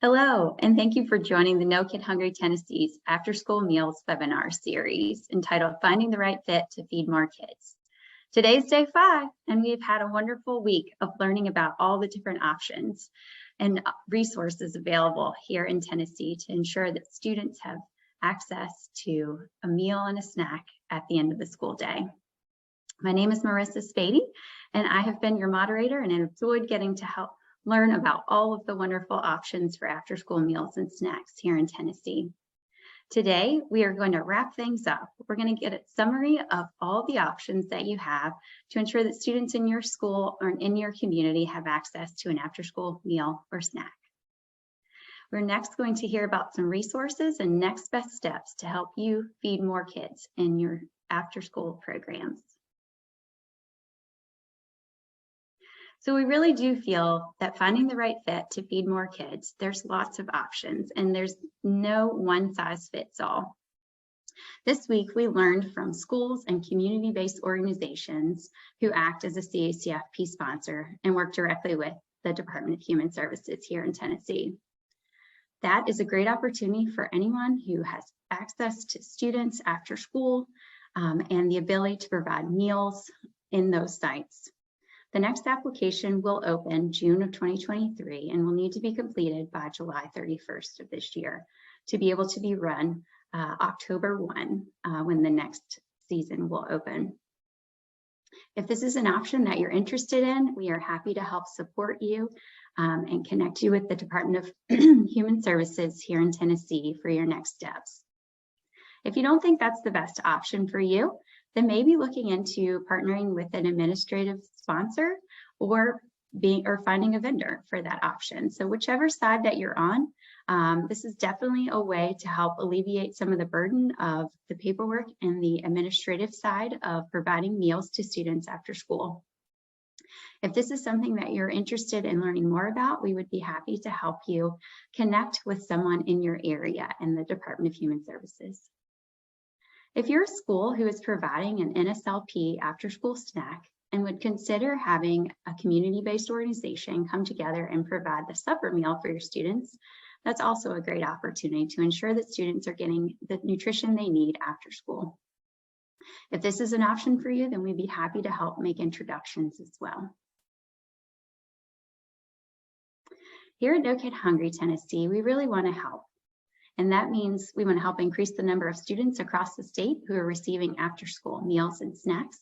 Hello, and thank you for joining the No Kid Hungry Tennessee's After School Meals webinar series entitled Finding the Right Fit to Feed More Kids. Today's day 5, and we've had a wonderful week of learning about all the different options and resources available here in Tennessee to ensure that students have access to a meal and a snack at the end of the school day. My name is Marissa Spady, and I have been your moderator and have enjoyed getting to help learn about all of the wonderful options for after-school meals and snacks here in Tennessee. Today, we are going to wrap things up. We're going to get a summary of all the options that you have to ensure that students in your school or in your community have access to an after-school meal or snack. We're next going to hear about some resources and next best steps to help you feed more kids in your after-school programs. So we really do feel that finding the right fit to feed more kids, there's lots of options and there's no one size fits all. This week, we learned from schools and community-based organizations who act as a CACFP sponsor and work directly with the Department of Human Services here in Tennessee. That is a great opportunity for anyone who has access to students after school and the ability to provide meals in those sites. The next application will open June of 2023 and will need to be completed by July 31st of this year to be able to be run October 1 when the next season will open. If this is an option that you're interested in, we are happy to help support you and connect you with the Department of Human Services here in Tennessee for your next steps. If you don't think that's the best option for you, then maybe looking into partnering with an administrative sponsor or finding a vendor for that option. So whichever side that you're on, this is definitely a way to help alleviate some of the burden of the paperwork and the administrative side of providing meals to students after school. If this is something that you're interested in learning more about, we would be happy to help you connect with someone in your area in the Department of Human Services. If you're a school who is providing an NSLP after-school snack and would consider having a community-based organization come together and provide the supper meal for your students, that's also a great opportunity to ensure that students are getting the nutrition they need after school. If this is an option for you, then we'd be happy to help make introductions as well. Here at No Kid Hungry Tennessee, we really want to help. And that means we want to help increase the number of students across the state who are receiving after-school meals and snacks.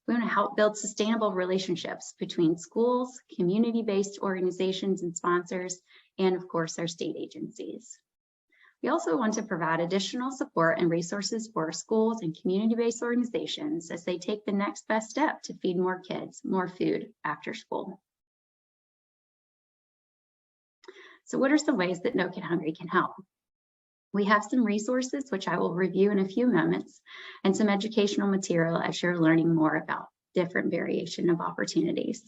We want to help build sustainable relationships between schools, community-based organizations and sponsors, and of course, our state agencies. We also want to provide additional support and resources for schools and community-based organizations as they take the next best step to feed more kids more food after school. So what are some ways that No Kid Hungry can help? We have some resources, which I will review in a few moments, and some educational material as you're learning more about different variation of opportunities.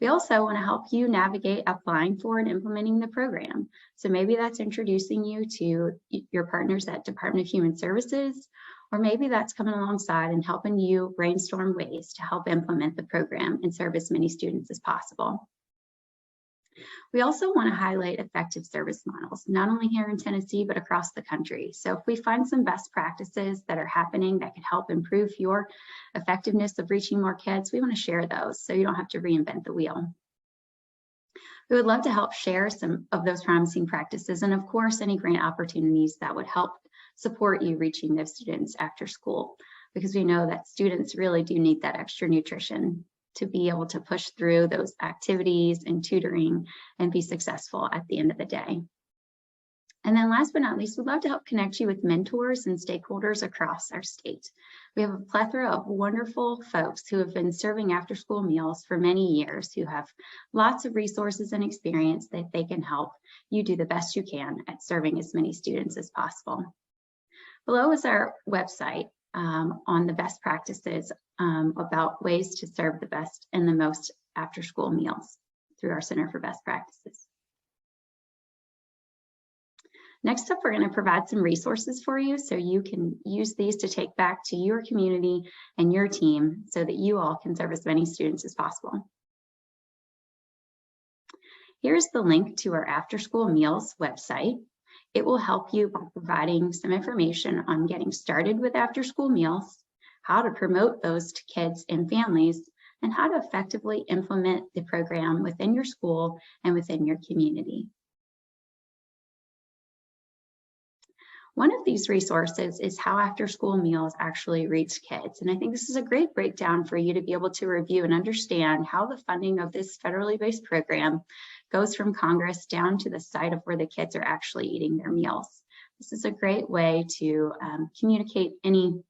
We also want to help you navigate applying for and implementing the program. So maybe that's introducing you to your partners at Department of Human Services, or maybe that's coming alongside and helping you brainstorm ways to help implement the program and serve as many students as possible. We also want to highlight effective service models, not only here in Tennessee, but across the country. So if we find some best practices that are happening that could help improve your effectiveness of reaching more kids, we want to share those so you don't have to reinvent the wheel. We would love to help share some of those promising practices and of course, any grant opportunities that would help support you reaching those students after school, because we know that students really do need that extra nutrition to be able to push through those activities and tutoring and be successful at the end of the day. And then last but not least, we'd love to help connect you with mentors and stakeholders across our state. We have a plethora of wonderful folks who have been serving after-school meals for many years, who have lots of resources and experience that they can help you do the best you can at serving as many students as possible. Below is our website on the best practices about ways to serve the best and the most after-school meals through our Center for Best Practices. Next up, we're going to provide some resources for you so you can use these to take back to your community and your team so that you all can serve as many students as possible. Here's the link to our After School Meals website. It will help you by providing some information on getting started with after school meals, how to promote those to kids and families, and how to effectively implement the program within your school and within your community. One of these resources is how after school meals actually reach kids. And I think this is a great breakdown for you to be able to review and understand how the funding of this federally based program goes from Congress down to the site of where the kids are actually eating their meals. This is a great way to communicate any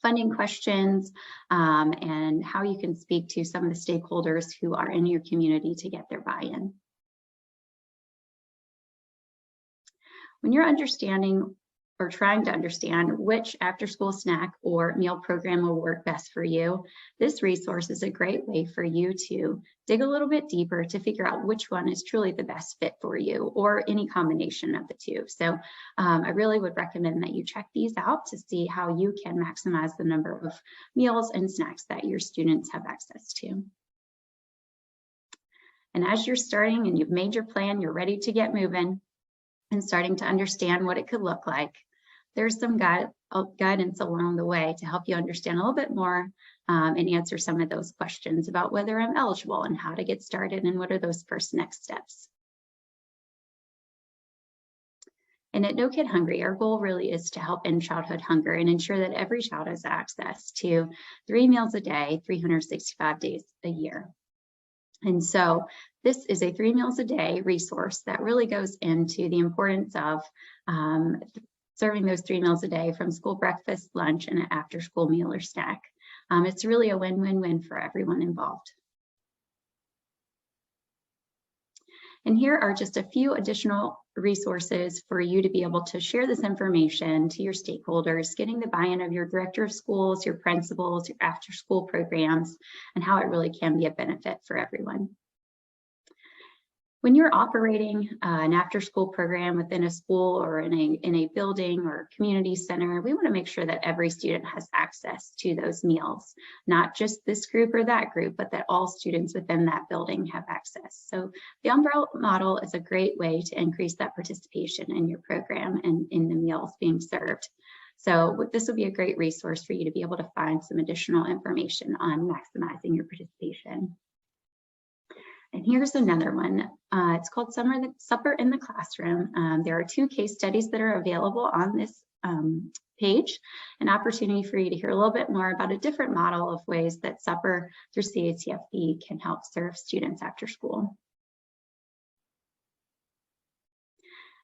funding questions and how you can speak to some of the stakeholders who are in your community to get their buy-in. When you're understanding or trying to understand which after-school snack or meal program will work best for you, this resource is a great way for you to dig a little bit deeper to figure out which one is truly the best fit for you, or any combination of the two. So I really would recommend that you check these out to see how you can maximize the number of meals and snacks that your students have access to. And as you're starting and you've made your plan, you're ready to get moving and starting to understand what it could look like, there's some guidance along the way to help you understand a little bit more and answer some of those questions about whether I'm eligible and how to get started and what are those first next steps. And at No Kid Hungry, our goal really is to help end childhood hunger and ensure that every child has access to 3 meals a day, 365 days a year. And so this is a 3 meals a day resource that really goes into the importance of serving those 3 meals a day from school breakfast, lunch, and an after school meal or snack. It's really a win-win-win for everyone involved. And here are just a few additional resources for you to be able to share this information to your stakeholders, getting the buy-in of your director of schools, your principals, your after school programs, and how it really can be a benefit for everyone. When you're operating an after-school program within a school or in a building or community center, we want to make sure that every student has access to those meals, not just this group or that group, but that all students within that building have access. So the umbrella model is a great way to increase that participation in your program and in the meals being served. So this will be a great resource for you to be able to find some additional information on maximizing your participation. And here's another one. It's called Supper in the Classroom. There are 2 case studies that are available on this page, an opportunity for you to hear a little bit more about a different model of ways that Supper through CACFP can help serve students after school.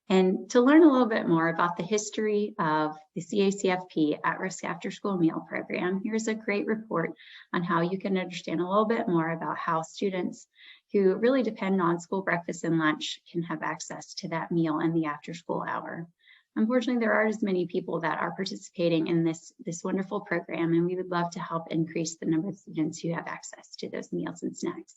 And to learn a little bit more about the history of the CACFP At-Risk After School Meal Program, here's a great report on how you can understand a little bit more about how students who really depend on school breakfast and lunch can have access to that meal in the after school hour. Unfortunately, there aren't as many people that are participating in this wonderful program, and we would love to help increase the number of students who have access to those meals and snacks.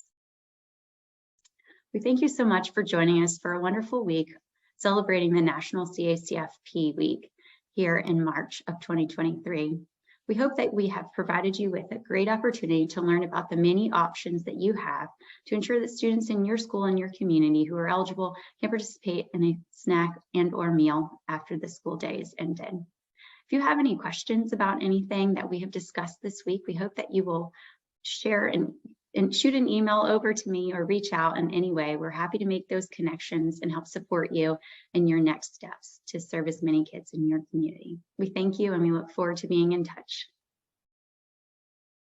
We thank you so much for joining us for a wonderful week celebrating the National CACFP Week here in March of 2023. We hope that we have provided you with a great opportunity to learn about the many options that you have to ensure that students in your school and your community who are eligible can participate in a snack and/or meal after the school day is ended. If you have any questions about anything that we have discussed this week, we hope that you will share and shoot an email over to me or reach out in any way. We're happy to make those connections and help support you in your next steps to serve as many kids in your community. We thank you and we look forward to being in touch.